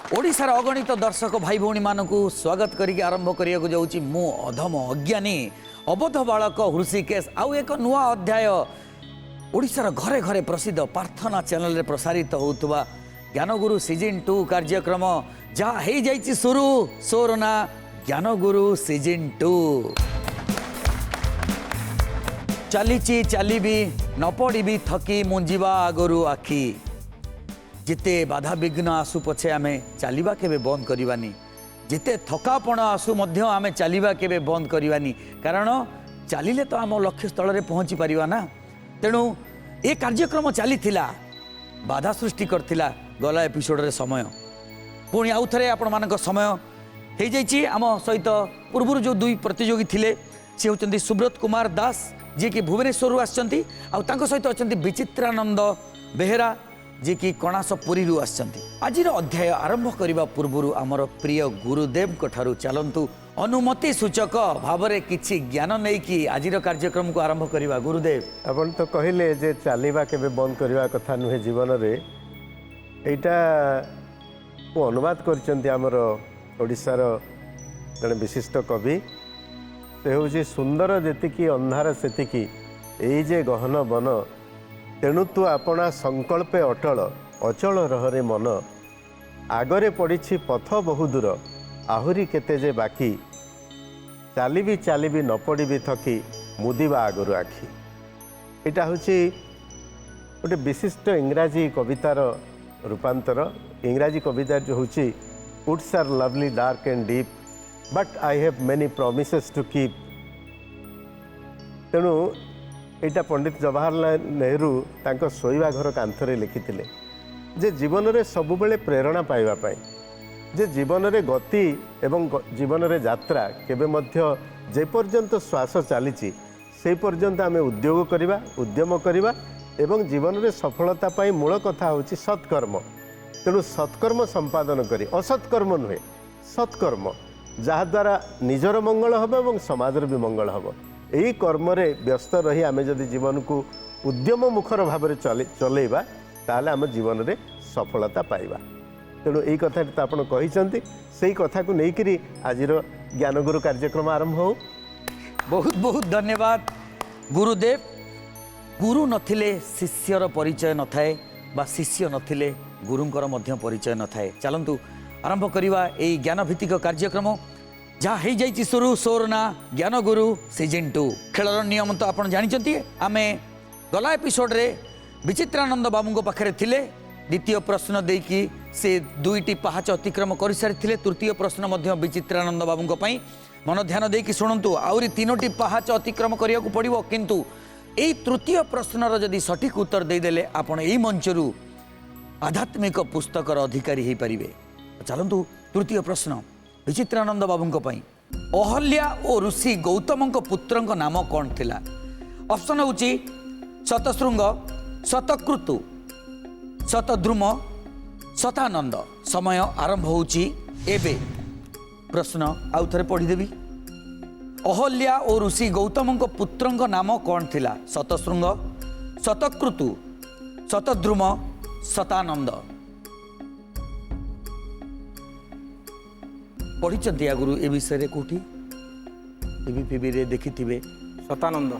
ओडिशार अगणित दर्शक भाई भौणी मानकु स्वागत करिक आरंभ करिया जाऊँगी मु अधम अज्ञानी अबोध बालक हृषिकेश आउ एक नुआ अध्याय ओडिशार घरे घरे प्रसिद्ध प्रार्थना चैनल रे प्रसारित होउतबा ज्ञानगुरु सीजन 2 कार्यक्रम जहाँ हो जाइए शुरू सोरना ज्ञानगुरु सीजन 2 चलीची चलीबी न पड़ी थकी मुंजिबा आगरू आखि जिते बाधा विघ्न आसु पछे आमे चलिबा केबे बंद करिवानी जिते थकापण आसु मध्य आमे चलिबा केबे बंद करिवानी कारण चलिले तो आम लक्ष्य स्थल रे पहुँची परिवा ना। तेणु ए कार्यक्रम चलीथिला बाधा सृष्टि करथिला गला एपिसोड रे समय पुणी आउ थरे आपण मानक समय हो जाइए आम सहित पूर्व जो दुई प्रतियोगी थिले से होचंती सुब्रत कुमार दास जी कि भुवनेश्वर आसचंती आउ तांको सहित अछंती विचित्रानंद बेहेरा जी कि कणासपुरी आसचंती। आजिर अध्याय आरंभ करने पूर्व आमर प्रिय गुरुदेव ठारू चलंतु अनुमति सूचक भाव में किछि ज्ञान नहीं कि आजिर कार्यक्रम को आरंभ करवा। गुरुदेव आपण तो कहले जे चलिबा केबे बंद करवा कथा नुहे जीवन रे एटा को अनुवाद करचंती आमर ओडिशार जने विशिष्ट कवि से हूँ सुंदर जेतिकी अंधार सेतिकी एई जे गहन बन तेणु तू आपणा संकल्पे अटल अचल रहरे मन आगरे पड़ी पथ बहु दूर आहुरी केते जे बाकी चालिबी चालिबी न पड़ी थकी मुदिबा आगरू आखि। एटा हूँ गोटे विशिष्ट इंग्राजी कवितार रूपांतर। इंग्राजी कविता जो हूँ woods are lovely dark and deep but I have many promises to keep. तेणु यहाँ पंडित जवाहरलाल नेहरू तांको शोइबा घर कांथरे लिखिथिले जे जीवन रे सबुबेले प्रेरणा पाइबा पाई जे जीवन रे गति एवं जीवन रे यात्रा केबे मध्य जे पर्यंत श्वास चलीची से पर्यंत आमे उद्योग करिबा उद्यम करिबा एवं जीवन रे सफलता पाई मूल कथा होची सत्कर्म। तेणु सत्कर्म संपादन करी असत्कर्म नुहे सत्कर्म जहाद्वारा निजर मंगल हम और समाजर भी मंगल हम यही कर्म रे व्यस्त रही आमे जदि जीवन को उद्यम मुखर भाव चलेबा ताले आम जीवन रे सफलता पाइबा। तेणु यही कथा तो आपड़ कही से कथा को लेकिन आज ज्ञानगुरु कार्यक्रम आरंभ हो। बहुत बहुत धन्यवाद गुरुदेव। गुरु नथिले शिष्यर परिचय न थाए बा शिष्य नथिले गुरुंकर मध्य परिचय न थाए। चलंतु आरंभ करवा यही ज्ञान भित्तिक कार्यक्रम जहाँ हो जाइए शुरू सोरना ज्ञानगुरु सीजन 2। खेलर नियम तो आप जानते आमे गला एपिसोड रे विचित्रानंद बाबू पाखे थिले द्वितीय प्रश्न देकी से दुईटी पहाच अतिक्रम कर सारी तृतीय प्रश्न मध्य विचित्रानंद बाबू मन ध्यान देकी शुणु आउरी 3टी पहाच अतिक्रम करने को पड़ो किंतु यही तृतीय प्रश्नर जदि सठिक उत्तर देदेले आपण यही मंचरू आध्यात्मिक पुस्तकर अधिकारी हो पारे। चलतु तृतीय प्रश्न विचित्रानंद बाबू अहल्या और ऋषि गौतम पुत्र नाम कौन थिला? ऑप्शन हूँ शतशृंग शतक्रतु शतद्रुम शतानंद। समय आरंभ होउची एबे। प्रश्न आउ थे पढ़ीदेवी। अहल्या और ऋषि गौतम पुत्र नाम कौन थिला? शतशृंग शतक्रतु शतद्रुम शतानंद। पढ़ी आगुरु ए विषय कौटी टीवी रे देखी थे? शतानंद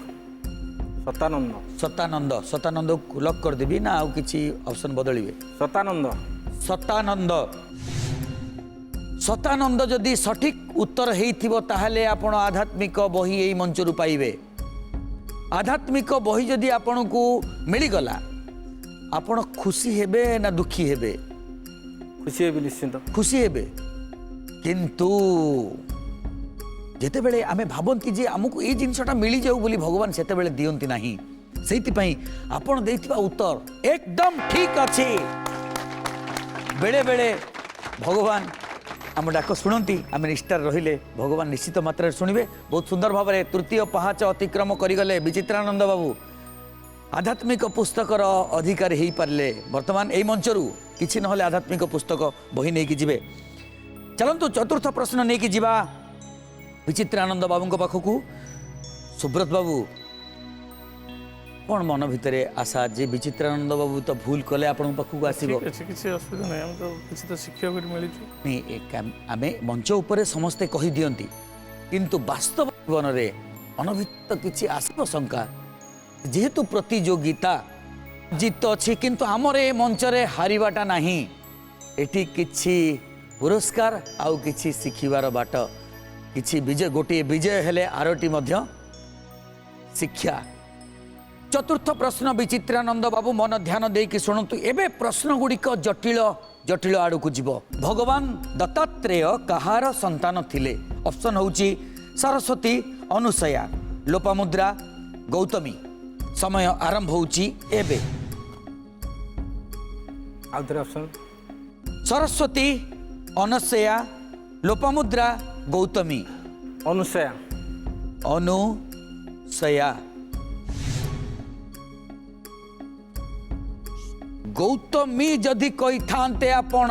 शतानंद शतानंद शतानंद लक कर देवी ना आउ किछि ऑप्शन बदलिए? शतानंद शतानंद शतानंद जदि सठिक उत्तर हेइथिबो ताहले आपण आध्यात्मिक बही एई मंचरू पाइबे। आध्यात्मिक बही जदि आपण को मिली गला आपण खुशी हेबे ना दुखी हेबे? खुशी हेबे निश्चिंत खुशी हेबे। किंतु जेते बेले आमे भाबंती जे आमको ये जिनसटा मिली जाऊ बोली भगवान सेते बेले दियंती नाही। सेति पई आपण देइथिबा उत्तर एकदम ठीक अछि। बेले बेले भगवान आम डाक शुणती आम निष्ठार रहिले भगवान निश्चित मात्रा शुणिबे। बहुत सुंदर भाव में तृतीय पहाच अतिक्रम करिगले विचित्रानंद बाबू आध्यात्मिक पुस्तकर अधिकारी हो पारे। वर्तमान यही मंचरू किछि नहले आध्यात्मिक पुस्तक बही नहीं कि जिबे। चलंतु चतुर्थ प्रश्न नहीं कि जीवा विचित्रानंद बाबू पाखक। सुब्रत बाबू कौन मन भितर आशा जे विचित्रानंद बाबू तो भूल कले आपण पाखक आसीबो ठीक अच्छे किसी असुविधा नहीं हम तो किसी तो शिक्षा मिली आमे मंच उपरे समस्ते कहि दियंती किंतु वास्तव जीवन रे अनभित किछि आशा शंका जेहेतु प्रतियोगिता जीत अछि किंतु आमर ए मंच रे हारिबाटा नाही एठी किछि पुरस्कार आउ किछि शिखिबार बाट किछि विजय गोटे विजय हेले आरोटी मध्य शिक्षा चतुर्थ प्रश्न विचित्रानंद बाबू मन ध्यान देकी शुणु एबे प्रश्न गुड़िक जटिल जटिल आड़ को जीव भगवान दत्तात्रेय कहार संतान थिले ऑप्शन होची सरस्वती अनुसया लोपामुद्रा गौतमी समय आरंभ होची एबे आउथरे ऑप्शन सरस्वती अनुसया लोपामुद्रा गौतमी अनुसया अनुसया गौतमी जदि कही थांते आपण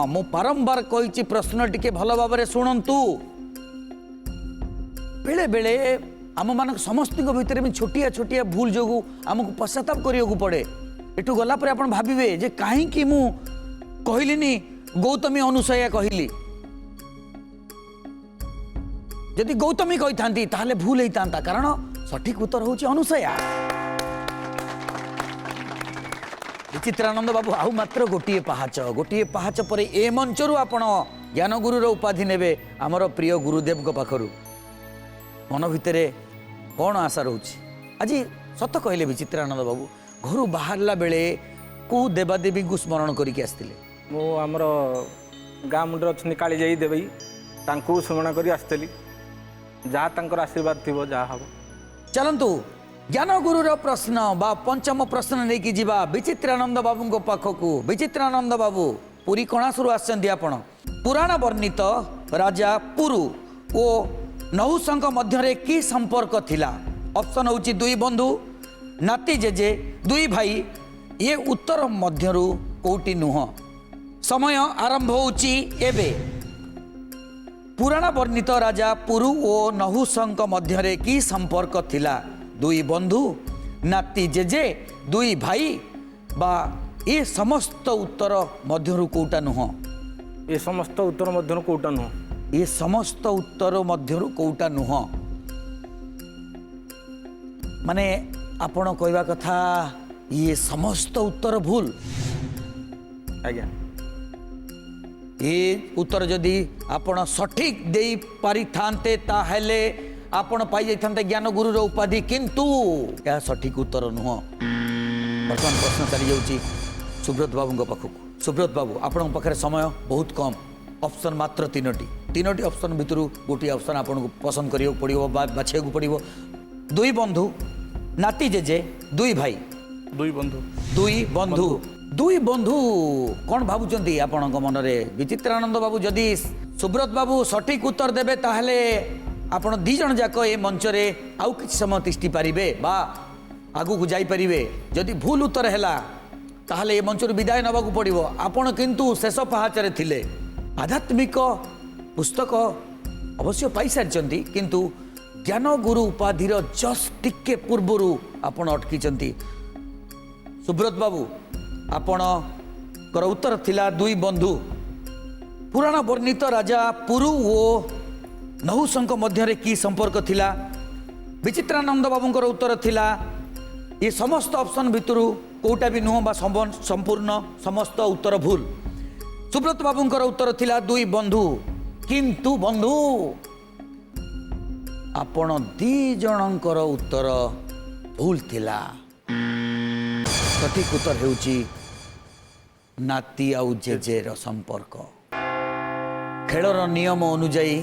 मु बारंबार कही प्रश्न टिके भल भाव शुणु बेले बेले आम मान समस्त भितर में छोटिया छोटिया भूल जो आमको पश्चाताप करने पड़े एठू गला पर आपण भाविबे जे कहीं मु कहलिनी गौतमी अनुसया कहली जदि गौतमी कही थांती ताहले भूल होता कारण सठिक उत्तर होची अनुसया विचित्रानंद बाबू आउ मात्र गोटे पहाच पर ए मंचरू आपण ज्ञानगुरुर उपाधि नेबे आमर प्रिय गुरुदेव पाखर मन भितर कौन आशा रोच आज सत कहले विचित्रानंद बाबू घर बाहरला बेले को देवादेवी को स्मरण करके आसते मु आमर गाँ मुंडे अच्छा काली जाई देवी तांकू स्मरण करी आसली जहाँ तांकर आशीर्वाद थी जहाँ हम चलतु ज्ञानगुरुर प्रश्न बा पंचम प्रश्न नहीं कि जीवा विचित्रानंद बाबू पाखक विचित्रानंद बाबू पुरी कणासुर आसछन्ती आपण पुराण वर्णित राजा पुरु ओ नहुसंक मध्यरे की संपर्क थिला ऑप्शन होची दुई बंधु नाती जेजे दुई भाई ये उत्तर मध्यरु कोटी नुह समय आरंभ होची एबे पुराण वर्णित राजा पुरु ओ नहुसंक मध्यरे की संपर्क थिला दुई बंधु नाती जेजे दुई भाई बा ये समस्त उत्तर मध्यरु कोटा नुह ये समस्त उत्तर मध्यरु कोटा नुह ये समस्त उत्तर मध्यरु कोटा नुह माने आपण कहवा कथा ये समस्त उत्तर भूल आज्ञा ये उत्तर जदि आपण सठिक दे पारि थांते ताहेले आपण पाई जाइथांते ज्ञान गुरुर उपाधि किंतु यह सठिक उत्तर नुह बर्तमान प्रश्न चली जाउची सुब्रत बाबू पाखक सुब्रत बाबू आपण पाखे समय बहुत कम ऑप्शन मात्र तीनोटी ऑप्शन भितर गोटे ऑप्शन आपन को पसंद करियो पड़ियो बाछिया को पड़ियो दुई बंधु नाती जेजे दुई भाई दुई बंधु कौन भावुंट आपण मन में विचित्रानंद बाबू जदि सुब्रत बाबू सठिक उत्तर देबे ताहले आपण दी जन जाक ए मंच रे आउ किछ समय तिष्टि पारिबे बा आगु को जाई परिबे जदि भूल उत्तर हैला ताहले ए मंच रु विदाय नबा को पड़िबो आपण किंतु शेष पहाच रे थिले आध्यात्मिक पुस्तक अवश्य पाई सारिचंती किंतु ज्ञान गुरु उपाधिर जस्ट टिके पूर्वरु आपण अटकीचंती सुब्रत बाबू आपण कर उत्तर थिला दुई बंधु पुराण वर्णित राजा पुरु ओ नहुसंक मध्यरे की संपर्क थिला विचित्रानंद बाबूंकर उत्तर थिला ये समस्त ऑप्शन भितरु कोटा भी नुह बा संपूर्ण समस्त उत्तर भूल सुब्रत बाबूंकर उत्तर थिला दुई बंधु किंतु बंधु आपण दी जनकर उत्तर भूल थिला सठिक उत्तर हेउची नाती आउ जेजेर संपर्क खेलर नियम अनुजाई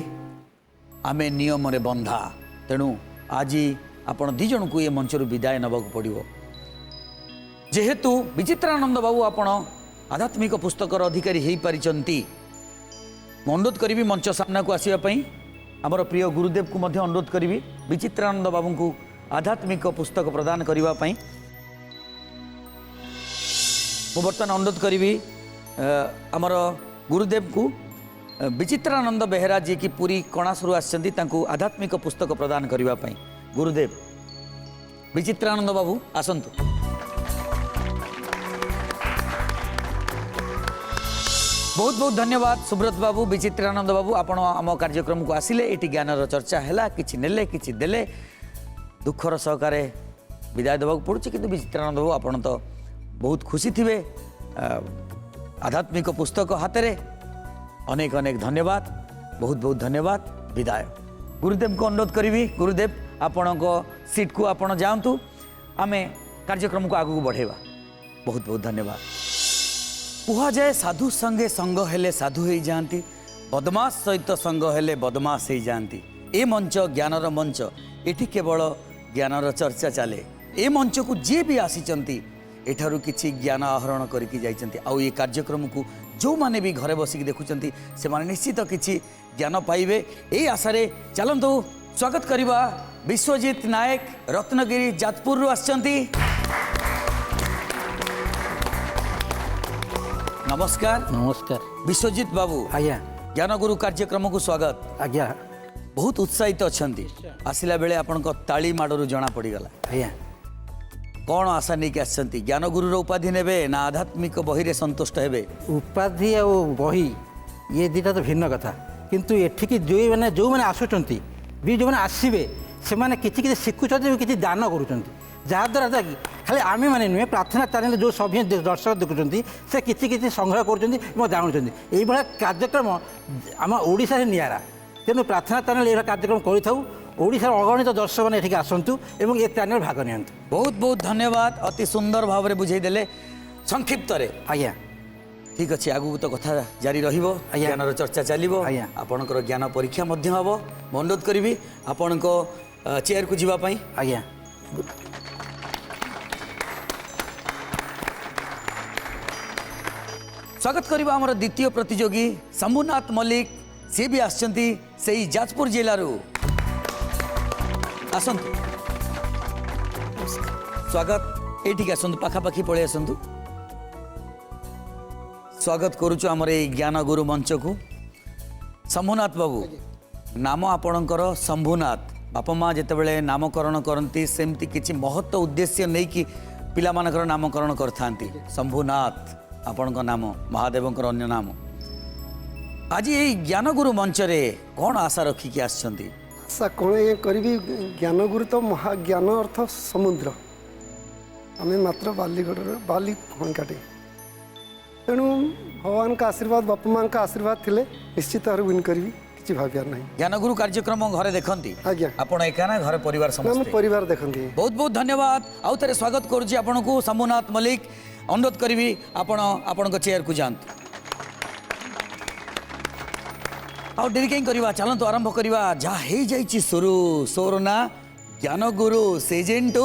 आमे नियम रे बंधा तेणु आज आपण दी जन को ये मंच रु विदाय नबा को पड़िबो जेहेतु विचित्रानंद बाबू आपण आध्यात्मिक पुस्तकर अधिकारी हो पारिचंती अनुरोध करी मंच सामना को आसिया पई आमर प्रिय गुरुदेव को मध्य अनुरोध करी विचित्रानंद बाबू को आध्यात्मिक पुस्तक प्रदान करने पई मु बर्तमान अनुरोध करी आमर गुरुदेव को विचित्रानंद बेहेरा जी की पूरी कणासुर आदमिक पुस्तक प्रदान करने गुरुदेव विचित्रानंद बाबू आसंतु। बहुत बहुत धन्यवाद सुब्रत बाबू विचित्रानंद बाबू आपण आम कार्यक्रम को आसिले एटी ज्ञानर चर्चा है किछि नेले किछि देले दुखर सहकारे विदाय देवाक पड़ुछि किंतु विचित्रानंद बाबू आपण तो बहुत खुशी थिबे आध्यात्मिक पुस्तक हाथ में अनेक अनेक धन्यवाद बहुत बहुत धन्यवाद विदाय गुरुदेव को अनुरोध करी गुरुदेव आपण सीट को आपण जातु आमे कार्यक्रम को आगू बढ़ेवा बहुत बहुत धन्यवाद कुहा जाए साधु संगे संग हेले साधु हो जाती बदमाश सहित संग हेले बदमाश हो जाती ए मंच ज्ञानर मंच एठी केवल ज्ञानर चर्चा चले ए मंच को जी भी आसीचंती एठारु किछि ज्ञान आहरण करके जाइचंती आउ ये कार्यक्रम को जो माने भी घरे बसिक देखुचंती से माने निश्चित किछि ज्ञान पाइबे ए आशारे चलंतु स्वागत करिबा विश्वजीत नायक रत्नगिरी जाजपुर रु आछंती नमस्कार नमस्कार विश्वजीत बाबू आज्ञा ज्ञान गुरु कार्यक्रम को स्वागत आज्ञा बहुत उत्साहित अच्छा आसला बेले आपण ताली माड़ू जना पड़गला आज्ञा कौन आशा नहीं आसछंती ज्ञान गुरुर उपाधि नेबे ना आध्यात्मिक बही रे संतुष्ट हेबे उपाधि आ बही ये दुटा तो भिन्न कथा किंतु एठिकी जो मैंने आसुचंती भी जो मैंने आसबे से माने किछि शिखुचंती किछि दान करूचंती जहाँद्वारा कि खाली आमे मैंने नुहे प्रार्थना चैनल जो सभी दर्शक देखुं से किसी संग्रह कर जानूँ यही कार्यक्रम आम ओडिशा रे नियारा तेणु प्रार्थना चैनल ये कार्यक्रम करूशार अगणित दर्शक मैंने ये आसतु और ये चैनल भाग नि बहुत बहुत धन्यवाद अति सुंदर भाव में बुझेदेले संक्षिप्त रे आज्ञा ठीक अच्छे आगू तो कथा जारी रहिबो ज्ञानर चर्चा चलिबो आज्ञा आपणकर ज्ञान परीक्षा मध्य हबो मैं अनुरोध करी आपण चेयर को जीवा पई आज्ञा स्वागत करिबा हमर द्वितीय प्रतियोगी शंभुनाथ मल्लिक सी भी आछंती सेही जाजपुर जिल्लारू आसंतु स्वागत एठी आसंतु पाखापाखी पळे आसंतु स्वागत करूछु हमर ए ज्ञान गुरु मंच को शंभुनाथ बाबू नाम आपणकर शंभुनाथ बापा माँ जितेबाला नामकरण करती सेमती किसी महत्व उद्देश्य नहीं कि पिला मानकर नामकरण करथांती शंभुनाथ आपण नाम महादेव अन्य नाम आज ये ज्ञान गुरु मंच रे कौन आशा रखिकी आछंती आशा कौन ये करी ज्ञान गुरु तो महाज्ञान अर्थ समुद्र आम मात्र बालीगढ़ बाली खणकाटे तेणु भगवान का आशीर्वाद बापा माँ का आशीर्वाद थिले निश्चित भाव विन करी किसी भावियार नहीं ज्ञान गुरु कार्यक्रम घरे देखती आज्ञा आपण एका ना घर परिवार हम समस्त परिवार देखती बहुत बहुत धन्यवाद आउ थे स्वागत करुच्ची आपण को शंभुनाथ मल्लिक अनुरोध करी आपण चेयर को जातु आउ डेरी कहीं करवा चलतु आरंभ करवा जहाँ हो जाइए शुरू सोर ना ज्ञान गुरु सीजन 2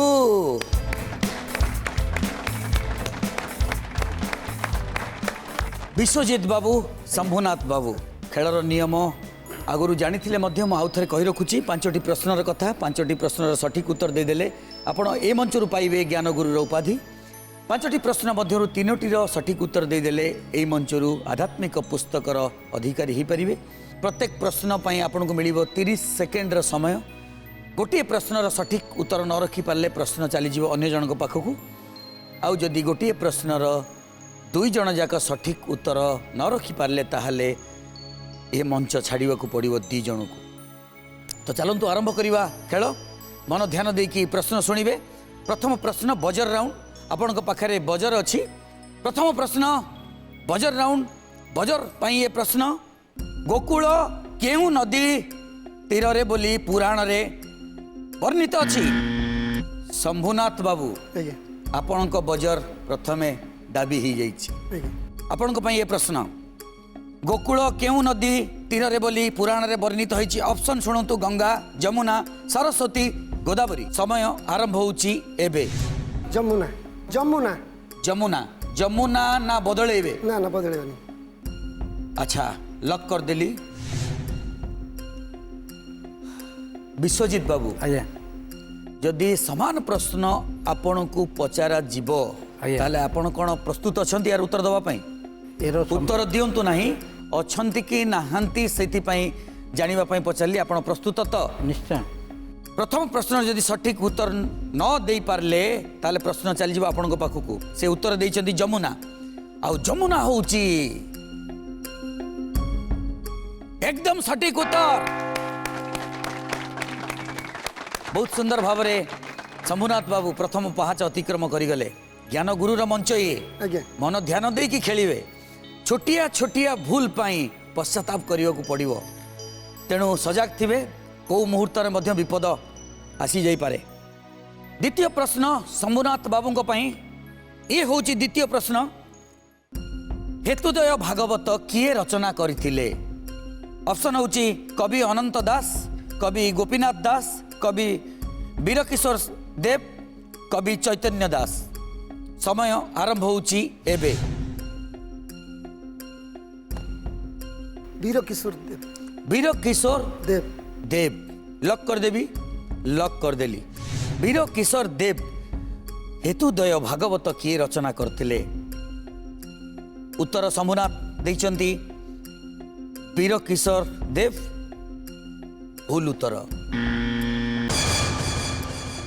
विश्वजीत बाबू शंभुनाथ बाबू खेलर नियम आगुरी जानी आउ थे कही रखुची 5टी प्रश्नर कथा 5टी प्रश्नर सठिक उत्तर देदेले आपण ए मंचरू पाइबे ज्ञान गुरुर उपाधि 5टी प्रश्न मध्य 3टीर सठिक उत्तर देदेले ए मंचरू आध्यात्मिक पुस्तकर अधिकारी हो पारे प्रत्येक प्रश्न पर आपन को मिल 30 सेकेंडर समय गोटे प्रश्नर सठिक उत्तर न रखिपारे प्रश्न चलीज अन्य जन पाखक आउ जदि गोटे प्रश्नर 2 जन जाक सठिक उत्तर न रखिपारे ताहले ये मंच छाड़ा पड़ो 2 जन को तो चलतु आरंभ करवा खेल मन ध्यान देकी प्रश्न शुणवे प्रथम प्रश्न बजर राउंड आपण पाखे बजर अच्छी प्रथम प्रश्न बजर राउंड बजर पाई ये प्रश्न गोकुल केउ नदी तीर रे बोली पुराण रे वर्णित अच्छी शंभुनाथ बाबू आपण बजर प्रथमे दाबी हो जाइए आपण ये प्रश्न गोकुल केउ नदी तीर रे बोली पुराण रे वर्णित होइछि ऑप्शन शुणु गंगा जमुना सरस्वती गोदावरी समय आरंभ होउछि एबे जमुना जमुना जमुना जमुना ना बदलेबे ना ना बदलेबनी अच्छा लक कर देली विश्वजीत बाबू आज्ञा जदि समान प्रश्न आपण को पचारा जीव आज्ञा। ताले आपण कोन प्रस्तुत अछंती यार उत्तर दवा पई एरो उत्तर दियंतु नहीं अछंती कि नाहंती सेति पई जानिबा पई पचारली आपण प्रस्तुत तो निश्चय प्रथम प्रश्न जदि सठिक उत्तर न दे पारले ताले प्रश्न चली जाव आपन पाखक से उत्तर देइछन्ती जमुना आ जमुना होउची एकदम सठिक उत्तर। बहुत सुंदर भाव में शंभुनाथ बाबू प्रथम पहाच अतिक्रम करिगले। ज्ञान गुरुर मंच ये आज्ञा मन ध्यान देकी खेलिवे छोटिया छोटिया भूल पाई पश्चाताप करने को पड़ो तेणु सजग थिबे कौ मुहूर्त में विपद आसी जाई पारे। द्वितीय प्रश्न शंभुनाथ बाबू ये हूँ द्वितीय प्रश्न हेतुदय भागवत किए रचना करथिले? ऑप्शन हूँ कवि अनंत दास, कवि गोपीनाथ दास, कवि वीरकिशोर देव, कवि चैतन्य दास। समय आरंभ होउची एबे। वीरकिशोर देव वीरकिशोर देव देव लक कर देवी, लक कर देली। वीरकिशोर देव हेतुदय भागवत किए रचना करथिले? उत्तर शंभुनाथ देइचंती वीरकिशोर देव। भूल उत्तर।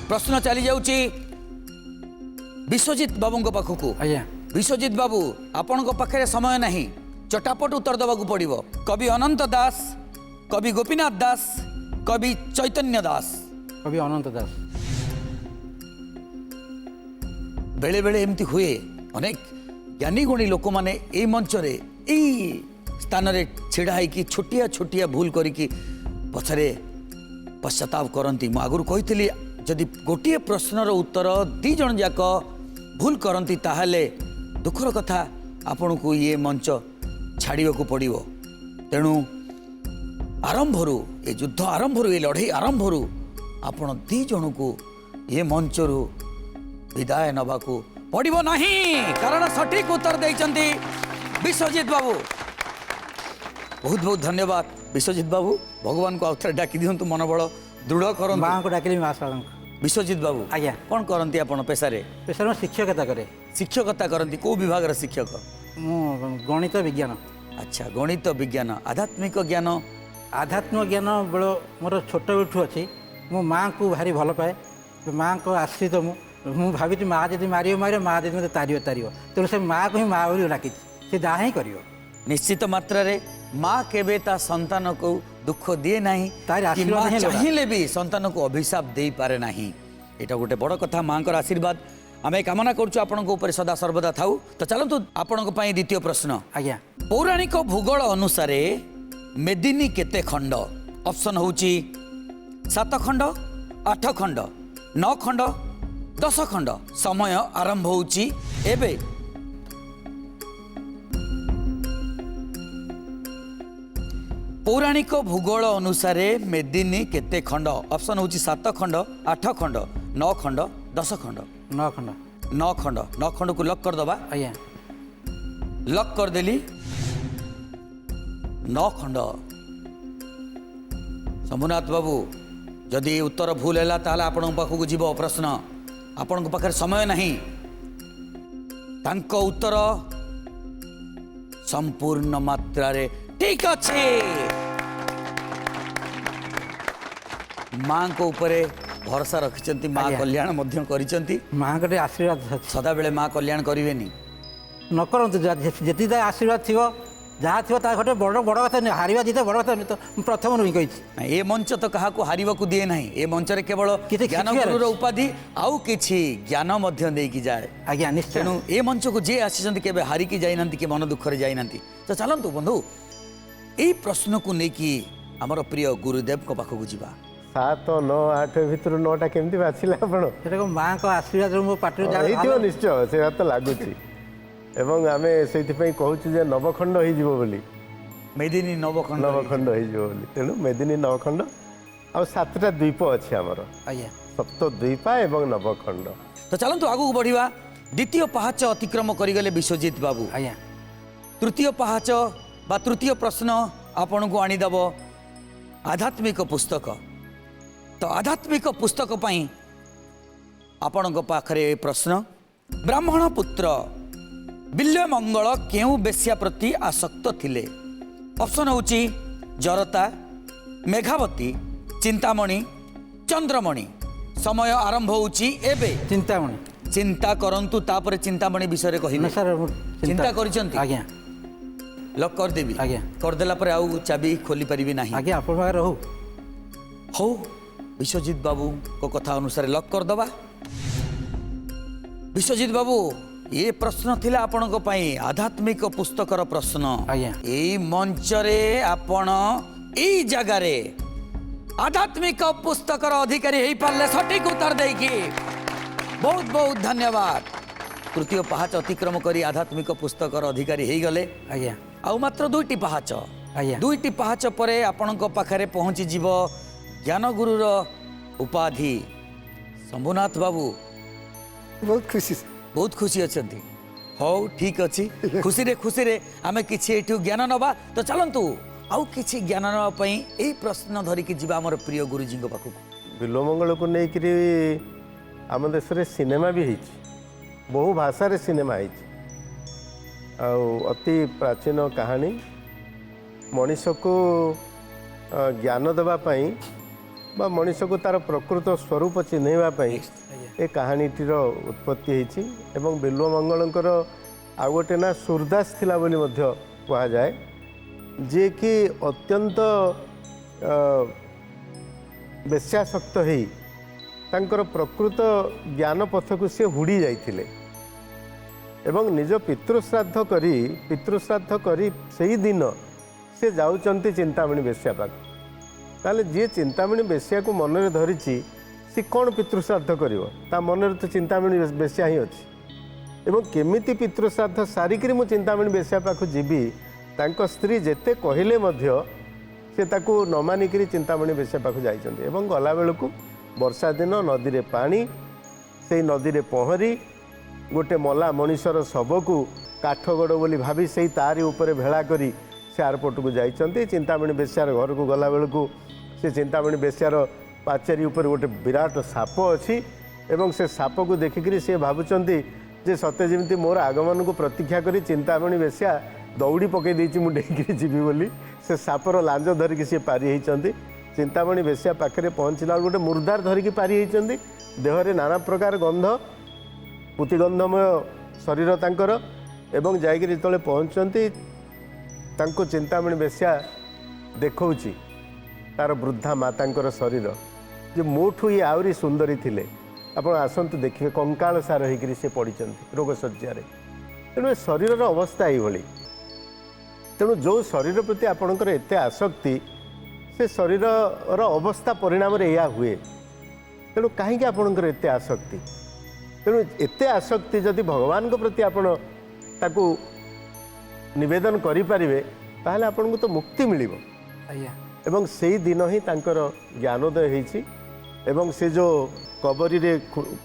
प्रश्न चली जाउची विश्वजित बाबू पाखक। आज्ञा विश्वजित बाबू आपण पाखे समय नहीं, चटापट उत्तर देवा पड़ो। कवि अनंत दास, कवि गोपीनाथ दास, कवि चैतन्य दास। कवि अनंत दास। बेले बेले एमती हुए अनेक ज्ञानी गुणी लोक माने ए मंच रे ए स्थान रे छिड़ा है छोटिया छोटिया भूल करिकी पछरे पश्चाताप करती। मु आगुरी कही जदि गोटे प्रश्नर उत्तर दी जन जाक भूल करती ताहले दुखर कथा आपण को ये मंच छाड़िया को पड़ो। तेणु आरंभरू ये युद्ध आरंभरू ये लड़ाई आरंभरू आपण दी जन को ये मंचरू विदाय नबाकू पड़ो नहीं, कारण सठिक उत्तर देइचंती विश्वजित बाबू। बहुत बहुत धन्यवाद विश्वजित बाबू। भगवान को आउथरे डाकी दियंतु मनोबल दृढ़ करंतु। माँ को डाकिली माँ साल विश्वजित बाबू आज्ञा कौन करती आपण पेशारे? पेशार में शिक्षकता करे। शिक्षकता करती को विभाग रा शिक्षक? मु गणित विज्ञान। अच्छा गणित विज्ञान आध्यात्मिक ज्ञान आध्यात्मिक ज्ञान बेल मोर छोट बेठू अच्छी। मो माँ को भारी भल पाए, माँ को आश्रित मु भावी माँ जब मार मार माँ जब मत तार तार तेणु से माँ को ही माँ बोली डाकी से जहाँ ही कर निश्चित मात्रा रे माँ केबे ता संतान को दुख दिए नहीं, तार कि आशीर्वाद माँ ही लोड़ा। चाहिए भी संतान को अभिशाप दे पारे नहीं। एटा गोटे बड़ कथा। माँ का आशीर्वाद आम कामना करुँ आपण को ऊपर सदा सर्वदा थाऊ। तो चलतु आपण द्वितीय प्रश्न। आज्ञा पौराणिक भूगोल अनुसार मेदिनी केते खंड? ऑप्शन होची 7 खंड, 8 खंड, 9 खंड, 10 खंड। समय आरंभ होची एबे। पौराणिक भूगोल अनुसार मेदिनी केते खंड? ऑप्शन होची 7 खंड, 8 खंड, 9 खंड, 10 खंड। 9 खंड। 9 खंड। 9 खंड को लक कर दबा। आज्ञा लक कर देली 9 खंड। शंभुनाथ बाबू जदि उत्तर भूल है ताले आपण पाखक जीव प्रश्न। आपण पाखे समय नहीं। तांको उत्तर संपूर्ण मात्रा रे ठीक अच्छे। माँ को ऊपर भरोसा रखिंट। माँ आज्ञा। कल्याण मध्य करिसेंती। माँ को आशीर्वाद सदा बेले माँ कल्याण करिवेनी न करतु जी आशीर्वाद थी जहाँ थी घटे बड़ बड़ कथा नहीं। हारिबा जीते बड़ कथा नहीं। तो प्रथम नुई कही ए मंच तो क्या हारिबा को दिए नहीं। ए मंच रे केवल किछि ज्ञान शिखिबार गुरुर अछि। उपाधि आउ किछि ज्ञान मध्य देकी जाए। आज्ञा निश्चय तेणु ए मंच को जे आसी केबे हारिकी जाइनांती कि मन दुखरे जाइनांती। तो चलंतु बंधु ए प्रश्न को लेकी हमर प्रिय गुरुदेव को पाखक जीवा। 7, 9, 8 भितर 9टा केमती बाछिले आपण? सेटा माँ को आशीर्वाद मो पाटू ହେଇଥିବ ନିଶ୍ଚୟ ସେ ତ ଲାଗୁଛି। ଏବଂ ଆମେ ସେଇଥିପାଇଁ କହୁଛୁ ଯେ ନବଖଣ୍ଡ ହେଇଯିବ ବୋଲି। मेदिनी नवखंड ନବଖଣ୍ଡ ହେଇଯିବ ବୋଲି। ତେଣୁ ମେଦିନୀ ନବଖଣ୍ଡ ଆଉ 7ଟା ଦ୍ୱୀପ ଅଛି ଆମର, ଆଜ୍ଞା ସପ୍ତ ଦ୍ୱୀପା ଏବଂ ନବଖଣ୍ଡ। तो चलंतु आगु बढ़िया। द्वितीय पहाच अतिक्रम करिगले विश्वजित बाबू। ଆଜ୍ଞା तृतीय पहाच बा तृतीय प्रश्न आपण को आनीदेव आध्यात्मिक पुस्तक। तो आध्यात्मिक पुस्तक पाई आपण पाखरे प्रश्न। ब्राह्मण पुत्र बिल्य मंगल केउ बेश्या प्रति आसक्त थिले? ऑप्शन होची जरता, मेघावती, चिंतामणि, चंद्रमणि समय आरंभ होउची एबे चिंतामणि चिंता करंतु तापर चिंतामणि विषय ना कहिबे सर चिंता करिसंती आज्ञा लॉक कर देबी आज्ञा करदेला पर आउ चाबी खोली परिबी नाही आज्ञा आपण पाखरे रहू हौ विश्वजीत बाबू को कथा अनुसार लॉक कर दबा विश्वजीत बाबू ये प्रश्न थिला आपणक पई आध्यात्मिक पुस्तकर प्रश्न आज्ञा एई मंच रे आपण एई जगह रे आध्यात्मिक पुस्तकर अधिकारी हेई पारले सटीक उत्तर देकी बहुत बहुत धन्यवाद तृतीय पहाच अतिक्रम करी आध्यात्मिक पुस्तकर अधिकारी हेई गले आज्ञा आउ मात्र दुईटी पहाच आज्ञा दुईटी पहाच परे आपणक पाखरे पहुंची जीव ज्ञानगुरुर उपाधि शंभुनाथ बाबू बहुत खुशी से बहुत खुशी अच्छी हौ ठीक अच्छी खुशी रे आमे किछि एठु ज्ञान नबा तो चलंतु आउ किछि ज्ञान नबा पई एई प्रश्न धरिकी जीवा हमर प्रिय गुरुजी पाखु बिल्वमंगल को लेकर आम देश में सिनेमा भी होती बहु भाषा सिनेमा अति प्राचीन कहानी मनीष को ज्ञान देवाई बा मनीष को तार प्रकृत स्वरूप चिन्हवाई ए कहानीटीर उत्पत्ति होती एवं बिल्वमंगलंकर आउ गोटे ना सूरदास थिला बोली मध्य कहुए जे कि अत्यंत बेश्यासक्त हो तांकर प्रकृत ज्ञान पथ को सी हुड़ी जाइथिले एवं निज पितृश्राद्ध करी से दिन से जाउचंती चिंतामणि बेश्या पाख ताले जी चिंतामणि बेश्या को मन में धरी सी कौन पितृश्राद्ध करिवो ता मन तो चिंतामणि बेश्या ही अच्छी एवं केमिति पितृश्राद्ध सारिक मु चिंतामणि बेश्या पाख जीवी तांको स्त्री जेते कहले मध्य से ताकू न मानिक चिंतामणि बेश्या पाख जाइछन्ती एवं गला बेलू वर्षा दिन नदी रे पानी से नदी रे पहरी गोटे मला मनीषर शव को काठगड़ बोली भाभी से तारी ऊपर भेड़ा करी से आरपट को जाइछन्ती चिंतामणि बेश्यार घर को गला बेलू से चिंतामणि बेश्यार पाचेरी ऊपर गोटे विराट साप अच्छी एवं से साप को देखिक सी भावुंट जे सत्य जमी मोर आगमन को प्रतीक्षा करी चिंतामणि बेश्या दौड़ी पकई देती मुझे डेकरी जीवी बोली से सापर लांज धरिकी सी पारी होती चिंतामणि बेश्या पाखे पहुँचला गोटे मुर्दार धरिकी पारी होती देहरे नाना प्रकार गंध पुतिगंधमय शरीर तांकर एवं जाइक जो पहुँचती तांको चिंतामणि बेश्या देखौची तार वृद्धा मातांकर शरीर जे मोठू ये आहरी सुंदरी थिले आपण आसतु देखिए कंकाल सार होकर से पड़ी रोग शଯ୍ୟାରେ तेणु शरीर अवस्था ये तेणु जो शरीर प्रति आपणकर एत आसक्ति से शरीर अवस्था परिणाम या हुए तेणु कहीं आपणकर एत आसक्ति तेणु एत आसक्ति जदि भगवान के प्रति आपण ताकू निवेदन करें ताहले आपन को तो मुक्ति मिल एवं से दिन ही तांकर ज्ञानोदय होती एवं से जो कबरी रे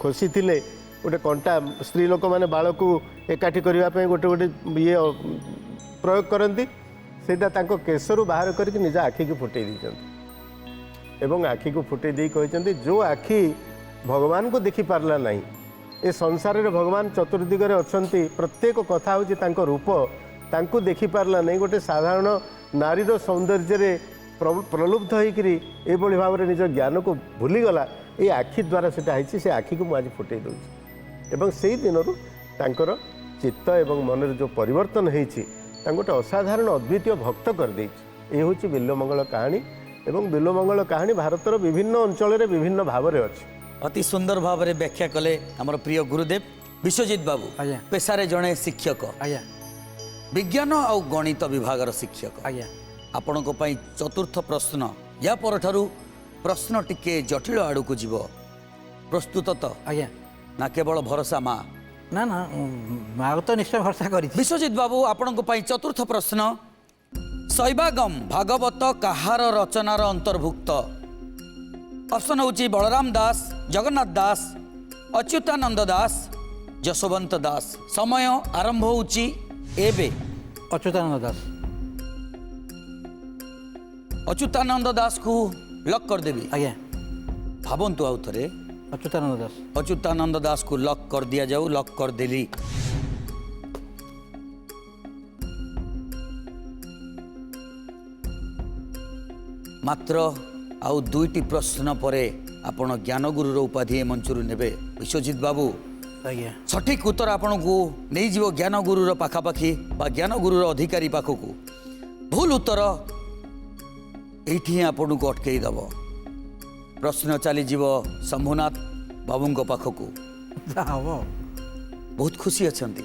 खोसी थिले गोटे कंटा स्त्री लोक मैंने बाल को एकाठी करने गोटे गोटे ये प्रयोग करती सेटा तांको केशरू बाहर करके निज आखि को फुटे एवं आखि को फुटे दी कहते जो आखि भगवान को देखी पारला नहीं ए संसार रे भगवान चतुर्दिगरे अछंती प्रत्येक कथा होची तांको रूप तांको देखी पारला नहीं गोटे साधारण नारीर सौंदर्य रे प्रलुब्ध होकर ये भाव में निज ज्ञान को भूलीगला ये आखि द्वारा से से आखि को मुझे फुटे दूसरी एवं से दिन तांकर चित्त एवं मन जो परिवर्तन होती गोटे असाधारण अद्वितीय भक्त कर ये हूँ बिल्वमंगल कहानी एवं बिल्वमंगल कहानी भारतर विभिन्न अंचल विभिन्न भाव में अच्छी अति सुंदर भाव में व्याख्या कले आमर प्रिय गुरुदेव विश्वजीत बाबू आज्ञा पेशारे जड़े शिक्षक आज्ञा विज्ञान और गणित विभाग शिक्षक आज्ञा आपण चतुर्थ प्रश्न या परठारु प्रश्न टिके जटिल आड़ को जीव प्रस्तुत तो आज्ञा ना केवल भरोसा माँ ना ना माँ तो निश्चय भरोसा करी विश्वजीत बाबू आपण चतुर्थ प्रश्न शैवागम भागवत कहार रचनार अंतर्भुक्त ऑप्शन हूँ बलराम दास जगन्नाथ दास अच्युतानंद दास जशवंत दास समय आरंभ होची एबे अच्युतानंद दास अच्युतानंद दास को लॉक कर देवी आज्ञा भावंतु आउ थे अच्युतानंद दास अच्युतानंद दास को लॉक कर दिया जाऊ लॉक कर देली मात्र आउ दुईटी प्रश्न परे ଆପଣ ଜ୍ଞାନଗୁରୁର ଉପାଧି ଏ ମଞ୍ଚରୁ ନେବେ। ବିଶ୍ୱଜିତ ବାବୁ ଆଜ୍ଞା ସଠିକ୍ ଉତ୍ତର ଆପଣଙ୍କୁ ନେଇଯିବ ଜ୍ଞାନଗୁରୁର ପାଖାପାଖି ବା ଜ୍ଞାନଗୁରୁର ଅଧିକାରୀ ପାଖକୁ। ଭୁଲ ଉତ୍ତର ଏଇଠି ହିଁ ଆପଣଙ୍କୁ ଅଟକେଇ ଦେବ। ପ୍ରଶ୍ନ ଚାଲିଯିବ ଶମ୍ଭୁନାଥ ବାବୁଙ୍କ ପାଖକୁ। ଯାହା ହବ ବହୁତ ଖୁସି ଅଛନ୍ତି?